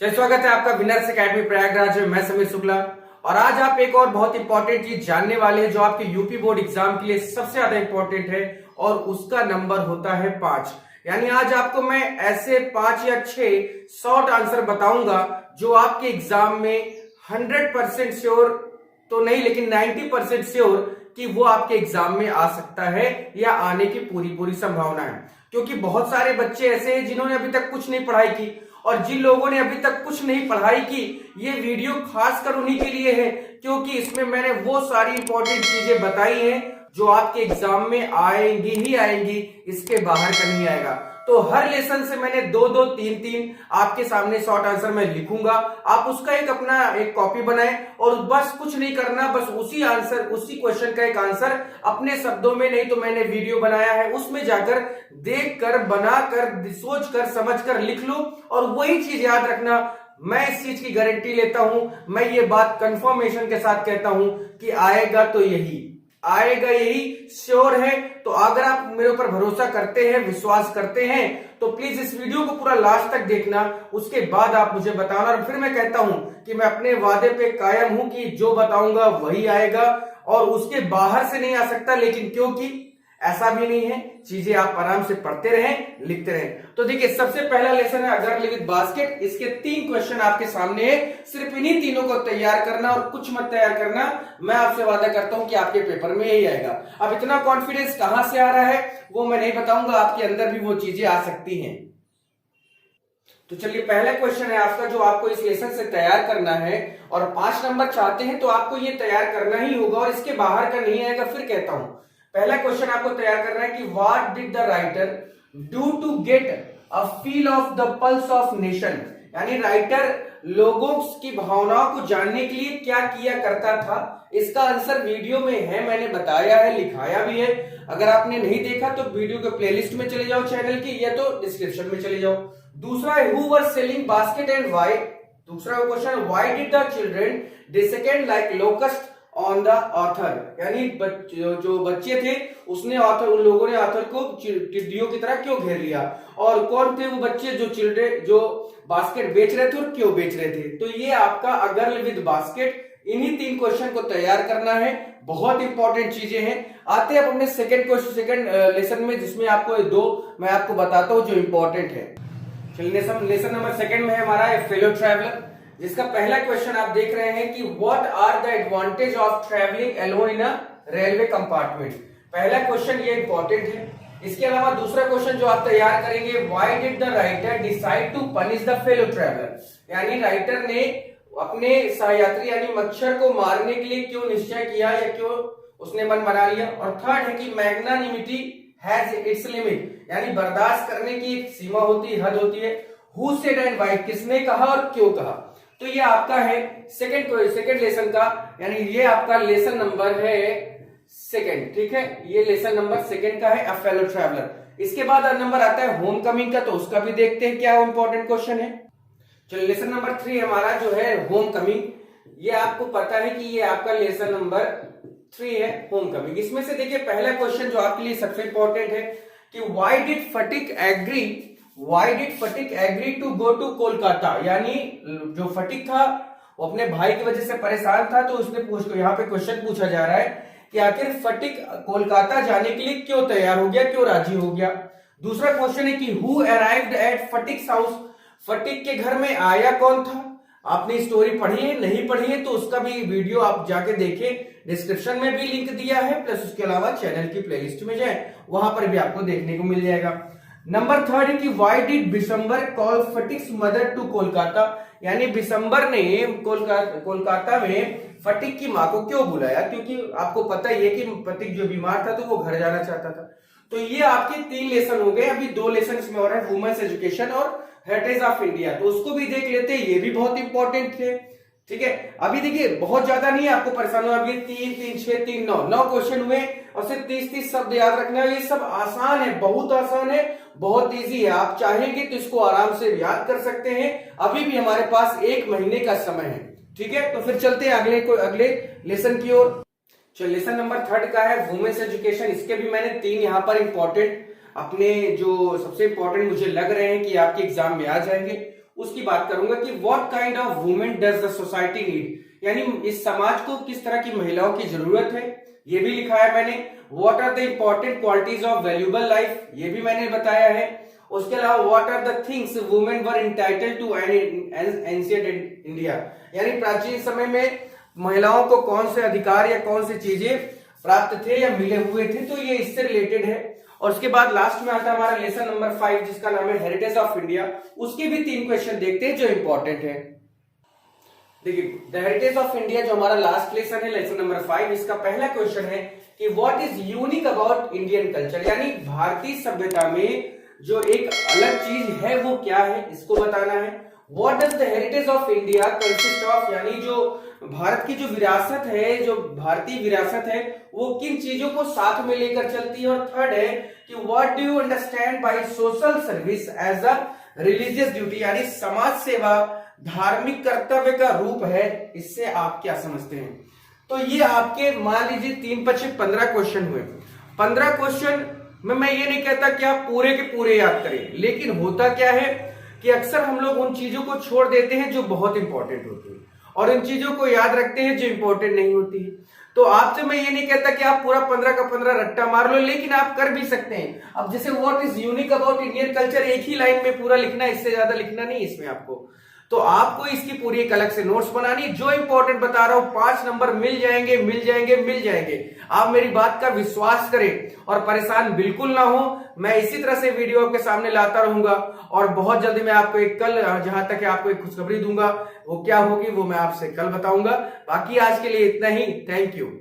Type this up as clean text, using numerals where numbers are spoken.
चलिए स्वागत है आपका विनर्स एकेडमी प्रयागराज में। मैं समीर शुक्ला और आज आप एक और बहुत इंपॉर्टेंट चीज जानने वाले हैं जो आपके यूपी बोर्ड एग्जाम के लिए सबसे ज्यादा इंपॉर्टेंट है और उसका नंबर होता है 5। यानी आज आपको मैं ऐसे 5 या 6 शॉर्ट आंसर बताऊंगा जो आपके एग्जाम में 100% श्योर तो नहीं लेकिन 90% श्योर कि वो आपके एग्जाम में आ सकता है या आने की पूरी संभावना है। क्योंकि बहुत सारे बच्चे ऐसे हैं जिन्होंने अभी तक कुछ नहीं पढ़ाई की और जिन लोगों ने अभी तक कुछ नहीं पढ़ाई की ये वीडियो खासकर उन्हीं के लिए है, क्योंकि इसमें मैंने वो सारी इंपॉर्टेंट चीजें बताई हैं जो आपके एग्जाम में आएंगी ही आएंगी, इसके बाहर का नहीं आएगा। तो हर लेसन से मैंने 2-2, 3-3 आपके सामने शॉर्ट आंसर मैं लिखूंगा। आप उसका एक कॉपी बनाएं और बस कुछ नहीं करना, बस उसी क्वेश्चन का एक आंसर अपने शब्दों में, नहीं तो मैंने वीडियो बनाया है उसमें जाकर देखकर, बनाकर, सोचकर, समझकर लिख लो और वही चीज याद रखना। मैं इस चीज की गारंटी लेता हूं, मैं ये बात कंफर्मेशन के साथ कहता हूं कि आएगा तो यही श्योर है। तो अगर आप मेरे ऊपर भरोसा करते हैं, विश्वास करते हैं तो प्लीज इस वीडियो को पूरा लास्ट तक देखना, उसके बाद आप मुझे बताना। और फिर मैं कहता हूं कि मैं अपने वादे पे कायम हूं कि जो बताऊंगा वही आएगा और उसके बाहर से नहीं आ सकता। लेकिन क्योंकि ऐसा भी नहीं है, चीजें आप आराम से पढ़ते रहें, लिखते रहें। तो देखिए सबसे पहला लेसन है अगर लिव विद बास्केट। इसके 3 क्वेश्चन आपके सामने है, सिर्फ इन्हीं तीनों को तैयार करना और कुछ मत तैयार करना। मैं आपसे वादा करता हूं कि आपके पेपर में यही आएगा। अब इतना कॉन्फिडेंस कहां से आ रहा है वो मैं नहीं बताऊंगा, आपके अंदर भी वो चीजें आ सकती हैं। तो चलिए पहला क्वेश्चन है आपका जो आपको इस लेसन से तैयार करना है और 5 नंबर चाहते हैं तो आपको ये तैयार करना ही होगा और इसके बाहर का नहीं आएगा। फिर कहता हूं पहला क्वेश्चन आपको तैयार करना है कि what did the writer do to get a feel of the pulse of nation. यानी राइटर लोगों की भावनाओं को जानने के लिए क्या किया करता था। इसका आंसर वीडियो में है, मैंने बताया है, लिखाया भी है। अगर आपने नहीं देखा तो वीडियो के प्लेलिस्ट में चले जाओ चैनल की, या तो डिस्क्रिप्शन में चले जाओ। दूसरा है who were selling basket and why. दूसरा question why did the children descend like locust on the author. यानी जो बच्चे थे उसने ऑथर, उन लोगों ने ऑथर को टिड्डियों की तरह क्यों घेर लिया, और कौन थे वो बच्चे जो बास्केट बेच रहे थे और क्यों बेच रहे थे। तो ये आपका अ गर्ल विद बास्केट, इन्हीं 3 क्वेश्चन को तैयार करना है। बहुत इंपॉर्टेंट चीजें हैं। आते हैं अपने सेकंड लेसन में, जिसमें आपको 2 मैं आपको बताता हूं जो इंपॉर्टेंट है। चलिए लेसन नंबर 2 में है हमारा फेलो ट्रैवलर, जिसका पहला क्वेश्चन आप देख रहे हैं कि what are the advantage of travelling alone in a railway compartment. पहला क्वेश्चन ये इंपॉर्टेंट है। इसके अलावा दूसरा क्वेश्चन जो आप तैयार करेंगे, why did the writer decide to punish the fellow traveller. यानी राइटर ने अपने सहयात्री यानी मच्छर को मारने के लिए क्यों निश्चय किया या क्यों उसने मन बना लिया। और थर्ड है कि मैग्नानिमिटी हैज इट्स लिमिट, यानी बर्दाश्त करने की एक सीमा होती है, हद होती है। हु सेड एंड व्हाई, किसने कहा और क्यों कहा। तो ये आपका है सेकंड लेसन का, यानी ये आपका लेसन नंबर है 2, ठीक है। ये लेसन नंबर 2 का है अ फेलो ट्रैवलर। इसके बाद नंबर आता है होम कमिंग का, तो उसका भी देखते हैं क्या इंपॉर्टेंट क्वेश्चन है। चलिए लेसन नंबर 3 हमारा जो है होम कमिंग। ये आपको पता है कि ये आपका लेसन नंबर 3 है, होम कमिंग। इसमें से देखिए पहला क्वेश्चन जो आपके लिए सबसे इंपॉर्टेंट है कि why did Phatik agree to go to Kolkata. यानी जो फटिक था वो अपने भाई की वजह से परेशान था, तो उसने यहाँ पे क्वेश्चन पूछा जा रहा है कि आखिर फटिक कोलकाता जाने के लिए क्यों तैयार हो गया, क्यों राजी हो गया। दूसरा क्वेश्चन है कि हु अराइव्ड एट फटिक्स हाउस। फटिक के घर में आया कौन था। आपने स्टोरी पढ़ी है, नहीं पढ़ी है तो उसका भी वीडियो आप जाके देखें, डिस्क्रिप्शन में भी लिंक दिया है, प्लस उसके अलावा चैनल की प्लेलिस्ट में जाए, वहां पर भी आपको देखने को मिल जाएगा। नंबर 3 है कि why did Bishambar call Phatik's mother to Kolkata. यानी बिशंबर ने कोलकाता में फटिक की मां को क्यों बुलाया, क्योंकि आपको पता ही है कि फटिक जो बीमार था तो वो घर जाना चाहता था। तो ये आपके 3 लेसन हो गए। अभी 2 लेसन इसमें और है, वुमेन्स एजुकेशन और हेरिटेज ऑफ इंडिया, तो उसको भी देख लेते हैं, ये भी बहुत इंपॉर्टेंट थे, ठीक है। अभी देखिए बहुत ज्यादा नहीं है आपको परेशान हो, अभी 3, 3, 6, 3, 9 क्वेश्चन हुए और सिर्फ 30 शब्द याद रखना है। ये सब आसान है, बहुत आसान है, बहुत इजी है। आप चाहेंगे तो इसको आराम से याद कर सकते हैं। अभी भी हमारे पास 1 महीने का समय है, ठीक है। तो फिर चलते हैं अगले लेसन की ओर। चलिए लेसन नंबर 3 का है वुमेन्स एजुकेशन। इसके भी मैंने 3 यहाँ पर इंपॉर्टेंट अपने जो सबसे इंपॉर्टेंट मुझे लग रहे हैं कि आपके एग्जाम में आ जाएंगे उसकी बात करूंगा कि what kind of women does the society need, यानी इस समाज को किस तरह की महिलाओं की जरूरत है, ये भी लिखा है मैंने। What are the important qualities of valuable life, ये भी मैंने बताया है। उसके अलावा what are the things women were entitled to ancient India, यानी प्राचीन समय में महिलाओं को कौन से अधिकार या कौन सी चीजें प्राप्त थे या मिले हुए थे, तो ये इससे रिलेटेड है। और उसके बाद लास्ट में आता है हमारा लेसन नंबर 5 जिसका नाम है हेरिटेज ऑफ इंडिया। उसके भी 3 क्वेश्चन देखते हैं जो इंपॉर्टेंट है। देखिए द हेरिटेज ऑफ इंडिया जो हमारा लास्ट लेसन है लेसन नंबर 5, इसका पहला क्वेश्चन है कि what is unique about Indian culture, यानी भारतीय सभ्यता में जो एक अलग चीज है वो क्या है, इसको बताना है। What does the heritage of India consist of, यानी जो भारत की जो विरासत है, जो भारतीय विरासत है, वो किन चीजों को साथ में लेकर चलती है। और थर्ड है कि what do you understand by social service as a religious duty, यानी समाज सेवा धार्मिक कर्तव्य का रूप है, इससे आप क्या समझते हैं। तो ये आपके मान लीजिए 3 × 5 15 क्वेश्चन हुए। 15 क्वेश्चन में मैं ये नहीं कहता कि आप पूरे के पूरे याद करें, लेकिन होता क्या है कि अक्सर हम लोग उन चीजों को छोड़ देते हैं जो बहुत इंपॉर्टेंट होती है और इन चीजों को याद रखते हैं जो इंपॉर्टेंट नहीं होती है। तो आपसे मैं ये नहीं कहता कि आप पूरा 15 का 15 रट्टा मार लो, लेकिन आप कर भी सकते हैं। अब जैसे what is unique about Indian culture एक ही लाइन में पूरा लिखना है, इससे ज्यादा लिखना नहीं इसमें आपको। तो आपको इसकी पूरी एक अलग से नोट्स बनानी, जो इंपॉर्टेंट बता रहा हूं 5 नंबर मिल जाएंगे मिल जाएंगे मिल जाएंगे। आप मेरी बात का विश्वास करें और परेशान बिल्कुल ना हो। मैं इसी तरह से वीडियो आपके सामने लाता रहूंगा और बहुत जल्दी मैं आपको एक कल जहां तक आपको एक खुशखबरी दूंगा, वो क्या होगी वो मैं आपसे कल बताऊंगा। बाकी आज के लिए इतना ही, थैंक यू।